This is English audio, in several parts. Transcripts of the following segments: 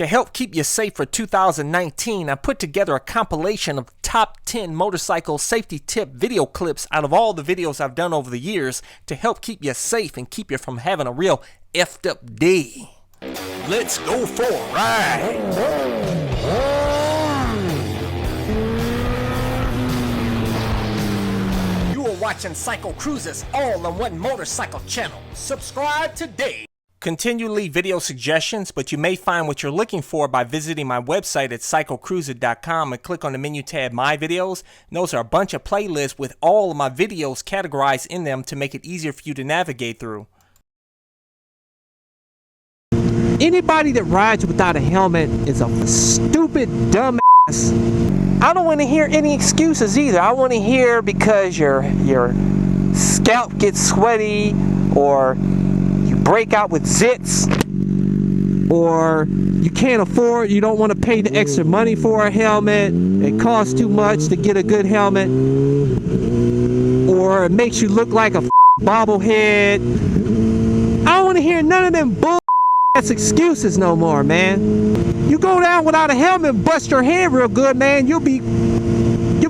To help keep you safe for 2019, I put together a compilation of top 10 motorcycle safety tip video clips out of all the videos I've done over the years to help keep you safe and keep you from having a real effed up day. Let's go for a ride! You are watching CycleCruza's all-in-one motorcycle channel. Subscribe today. Continue to leave video suggestions, but you may find what you're looking for by visiting my website at CycleCruza.com and click on the menu tab My Videos. And those are a bunch of playlists with all of my videos categorized in them to make it easier for you to navigate through. Anybody that rides without a helmet is a stupid, dumb ass. I don't want to hear any excuses either. I want to hear because your scalp gets sweaty, or break out with zits, or you can't afford, you don't want to pay the extra money for a helmet, it costs too much to get a good helmet, or it makes you look like a bobblehead. I don't want to hear none of them bull ass excuses no more, man. You go down without a helmet and bust your head real good, man, you'll be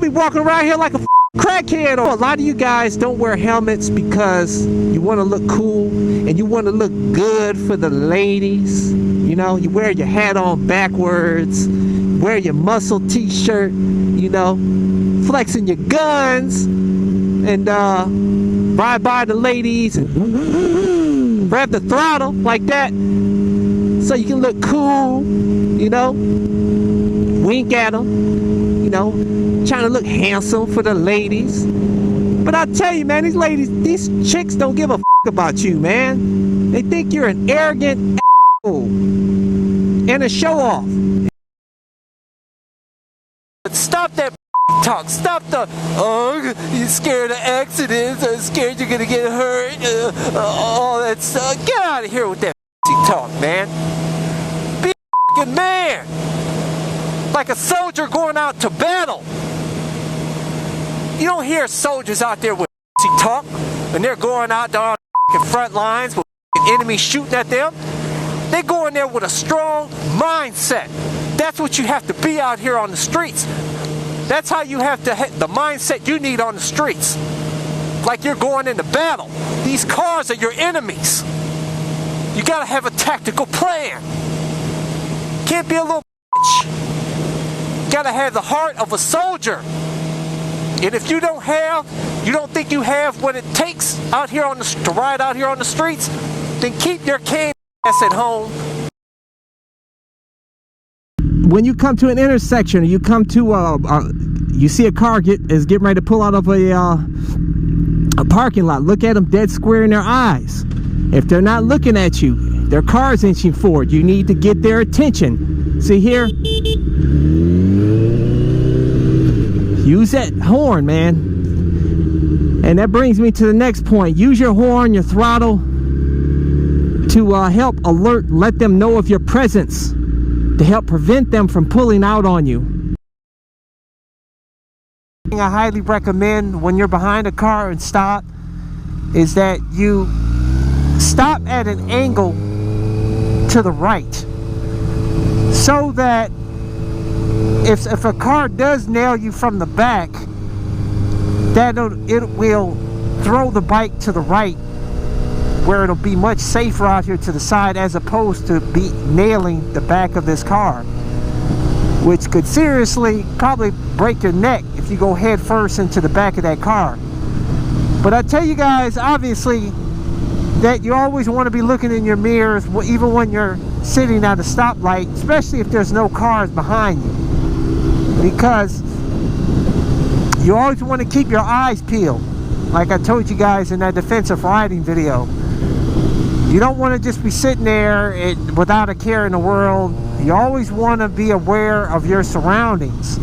walking around here like a crackhead. Or a lot of you guys don't wear helmets because you want to look cool and you want to look good for the ladies. You know, you wear your hat on backwards, wear your muscle t-shirt, you know, flexing your guns, and ride by the ladies and grab the throttle like that so you can look cool, you know, wink at them, you know, trying to look handsome for the ladies. But I tell you, man, these chicks don't give a about you, man. They think you're an arrogant asshole and a show-off. Stop that talk. Stop the, oh, you're scared of accidents, I'm scared you're gonna get hurt, all that stuff. Get out of here with that talk, man. Be a man. Like a soldier going out to battle. You don't hear soldiers out there with talk and they're going out there on the front lines with enemies shooting at them. They go in there with a strong mindset. That's what you have to be out here on the streets. That's how you have to the mindset you need on the streets. Like you're going into battle. These cars are your enemies. You gotta have a tactical plan. Can't be a little bitch. You gotta have the heart of a soldier. And if you don't think you have what it takes out here to ride out here on the streets, then keep your cane ass at home. When you come to an intersection, or you come to you see a car is getting ready to pull out of a parking lot, look at them dead square in their eyes. If they're not looking at you, their car's inching forward, you need to get their attention. See here? Use that horn, man. And that brings me to the next point. Use your horn, your throttle, to help alert, let them know of your presence, to help prevent them from pulling out on you. I highly recommend when you're behind a car and stop is that you stop at an angle to the right, so that if a car does nail you from the back, it will throw the bike to the right, where it'll be much safer out here to the side, as opposed to be nailing the back of this car, which could seriously probably break your neck if you go head first into the back of that car. But I tell you guys, obviously, that you always want to be looking in your mirrors, even when you're sitting at a stoplight, especially if there's no cars behind you, because you always want to keep your eyes peeled. Like I told you guys in that defensive riding video, you don't want to just be sitting there without a care in the world. You always want to be aware of your surroundings.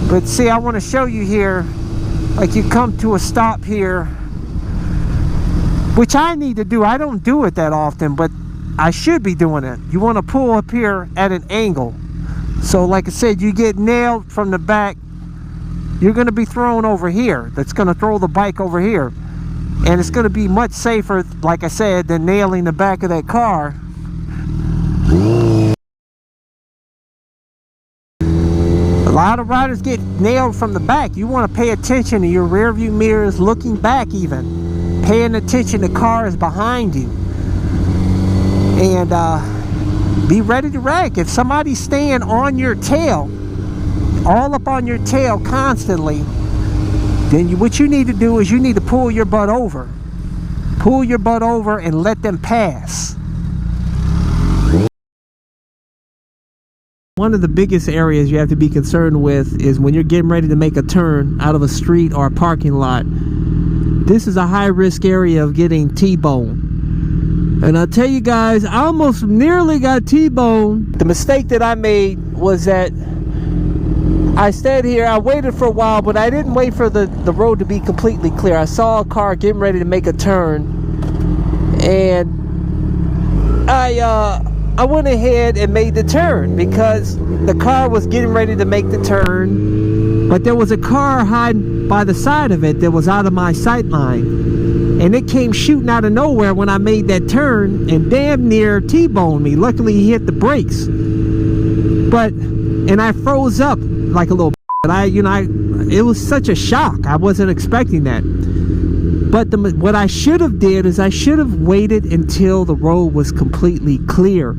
But see, I want to show you here, like you come to a stop here, which I need to do. I don't do it that often, but I should be doing it. You want to pull up here at an angle. So like I said, you get nailed from the back, you're going to be thrown over here. That's going to throw the bike over here. And it's going to be much safer, like I said, than nailing the back of that car. lot of riders get nailed from the back. You want to pay attention to your rear view mirrors, looking back even. Paying attention to cars behind you. And be ready to wreck. If somebody's staying on your tail, all up on your tail constantly, then what you need to do is you need to pull your butt over. Pull your butt over and let them pass. One of the biggest areas you have to be concerned with is when you're getting ready to make a turn out of a street or a parking lot. This is a high risk area of getting T-boned. And I'll tell you guys, I almost nearly got T-boned. The mistake that I made was that I stayed here, I waited for a while, but I didn't wait for the road to be completely clear. I saw a car getting ready to make a turn, and I went ahead and made the turn because the car was getting ready to make the turn, but there was a car hiding by the side of it that was out of my sight line, and it came shooting out of nowhere when I made that turn and damn near T-boned me. Luckily he hit the brakes, and I froze up like a little, but it was such a shock. I wasn't expecting that. But what I should have did is I should have waited until the road was completely clear.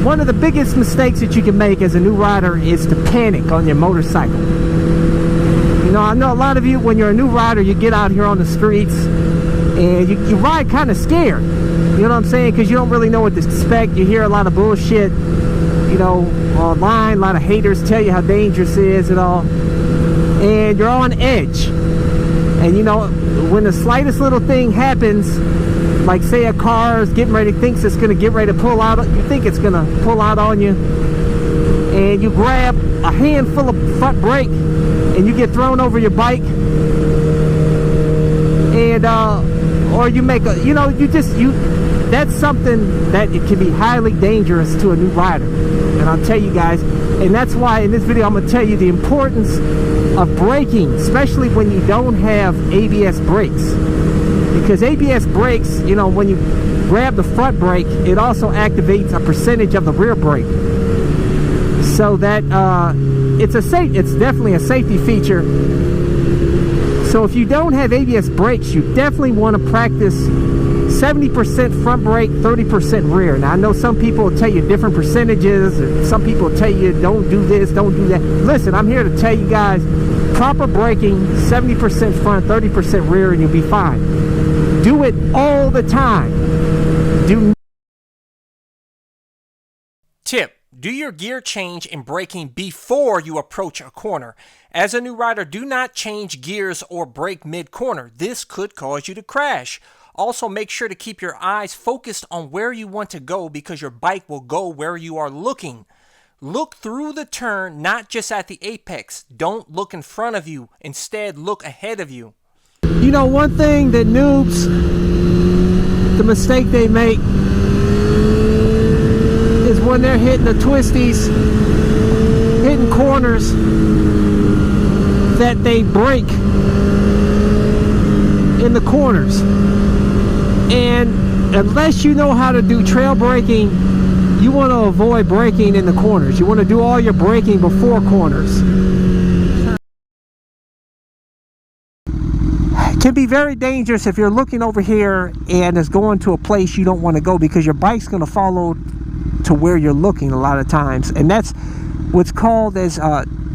One of the biggest mistakes that you can make as a new rider is to panic on your motorcycle. You know, I know a lot of you, when you're a new rider, you get out here on the streets and you ride kind of scared. You know what I'm saying? Because you don't really know what to expect. You hear a lot of bullshit, you know, online. A lot of haters tell you how dangerous it is and all. And you're on edge. And you know, when the slightest little thing happens, like say a car is getting ready, thinks it's going to get ready to pull out, you think it's going to pull out on you, and you grab a handful of front brake and you get thrown over your bike, and or you make a, you know, that's something that it can be highly dangerous to a new rider. And I'll tell you guys, and that's why in this video I'm going to tell you the importance of braking, especially when you don't have ABS brakes. Because ABS brakes, you know, when you grab the front brake, it also activates a percentage of the rear brake. So that it's definitely a safety feature. So if you don't have ABS brakes, you definitely want to practice 70% front brake, 30% rear. Now I know some people will tell you different percentages, and some people will tell you don't do this, don't do that. Listen, I'm here to tell you guys, proper braking, 70% front, 30% rear, and you'll be fine. Do it all the time. Tip: do your gear change and braking before you approach a corner. As a new rider, do not change gears or brake mid-corner. This could cause you to crash. Also, make sure to keep your eyes focused on where you want to go because your bike will go where you are looking. Look through the turn, not just at the apex. Don't look in front of you. Instead, look ahead of you. You know, one thing that noobs, the mistake they make is when they're hitting the twisties, hitting corners, that they brake in the corners. And unless you know how to do trail braking, you want to avoid braking in the corners. You want to do all your braking before corners. It can be very dangerous if you're looking over here and it's going to a place you don't want to go, because your bike's going to follow to where you're looking a lot of times. And that's what's called as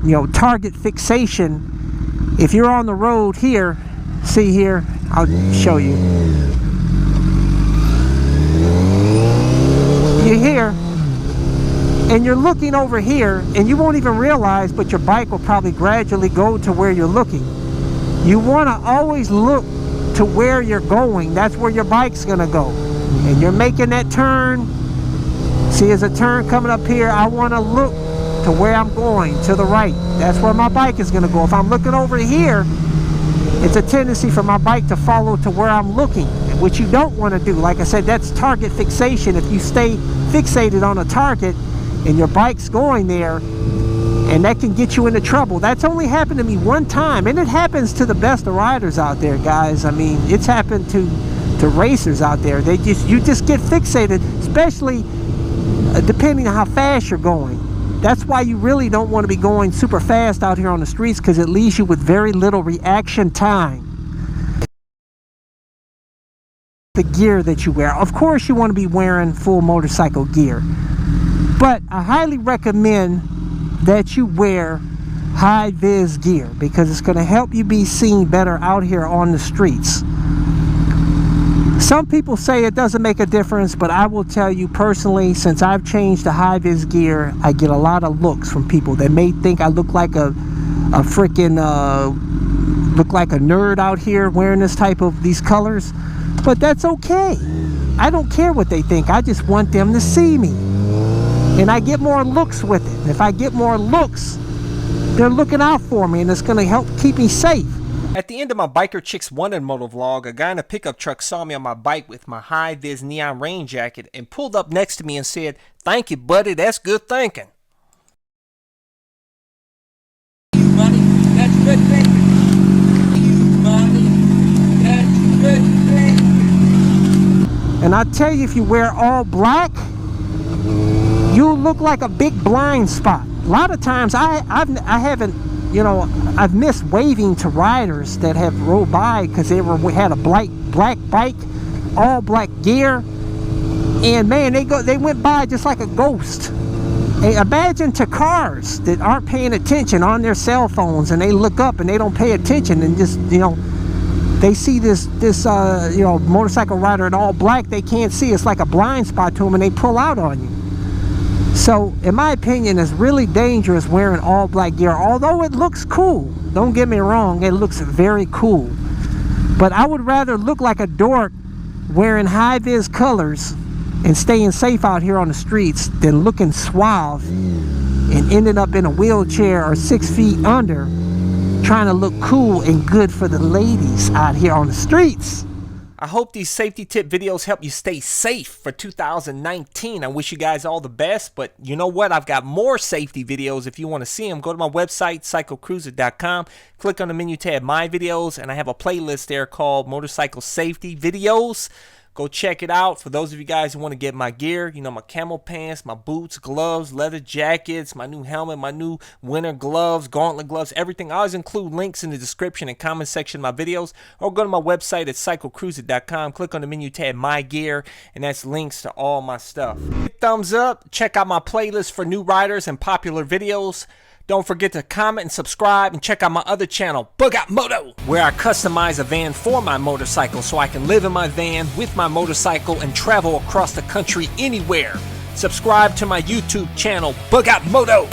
you know, target fixation. If you're on the road here, see here, I'll show you. You're here and you're looking over here and you won't even realize, but your bike will probably gradually go to where you're looking. You want to always look to where you're going. That's where your bike's going to go. And you're making that turn. See, there's a turn coming up here. I want to look to where I'm going, to the right. That's where my bike is going to go. If I'm looking over here, it's a tendency for my bike to follow to where I'm looking, which you don't want to do. Like I said, that's target fixation. If you stay fixated on a target and your bike's going there, and that can get you into trouble. That's only happened to me one time, and it happens to the best of riders out there, guys. I mean, it's happened to racers out there. You just get fixated, especially depending on how fast you're going. That's why you really don't want to be going super fast out here on the streets, because it leaves you with very little reaction time. The gear that you wear. Of course you want to be wearing full motorcycle gear, but I highly recommend that you wear high-vis gear, because it's going to help you be seen better out here on the streets. Some people say it doesn't make a difference, but I will tell you personally, since I've changed to high-vis gear, I get a lot of looks from people that may think I look like a freaking look like a nerd out here wearing these colors. But that's okay. I don't care what they think. I just want them to see me. And I get more looks with it. If I get more looks, they're looking out for me, and it's going to help keep me safe. At the end of my Biker Chicks Wanted moto vlog, a guy in a pickup truck saw me on my bike with my high-vis neon rain jacket and pulled up next to me and said, "Thank you, buddy, that's good thinking." Money, that's good thinking. Money, that's good thinking. And I tell you, if you wear all black, you'll look like a big blind spot. A lot of times I haven't, you know, I've missed waving to riders that have rode by because they had a black bike, all black gear, and man, they went by just like a ghost. Hey, imagine to cars that aren't paying attention on their cell phones, and they look up and they don't pay attention, and just, you know, they see this you know, motorcycle rider in all black. They can't see. It's like a blind spot to them, and they pull out on you. So, in my opinion, it's really dangerous wearing all black gear. Although it looks cool, don't get me wrong, it looks very cool. But I would rather look like a dork wearing high-vis colors and staying safe out here on the streets than looking suave and ending up in a wheelchair or 6 feet under, trying to look cool and good for the ladies out here on the streets. I hope these safety tip videos help you stay safe for 2019. I wish you guys all the best, but you know what? I've got more safety videos. If you want to see them, go to my website, CycleCruza.com. Click on the menu tab, My Videos, and I have a playlist there called Motorcycle Safety Videos. Go check it out. For those of you guys who want to get my gear, you know, my camel pants, my boots, gloves, leather jackets, my new helmet, my new winter gloves, gauntlet gloves, everything. I always include links in the description and comment section of my videos, or go to my website at CycleCruza.com. Click on the menu tab, My Gear, and that's links to all my stuff. Hit thumbs up. Check out my playlist for new riders and popular videos. Don't forget to comment and subscribe, and check out my other channel, Bug Out Moto, where I customize a van for my motorcycle so I can live in my van with my motorcycle and travel across the country anywhere. Subscribe to my YouTube channel, Bug Out Moto.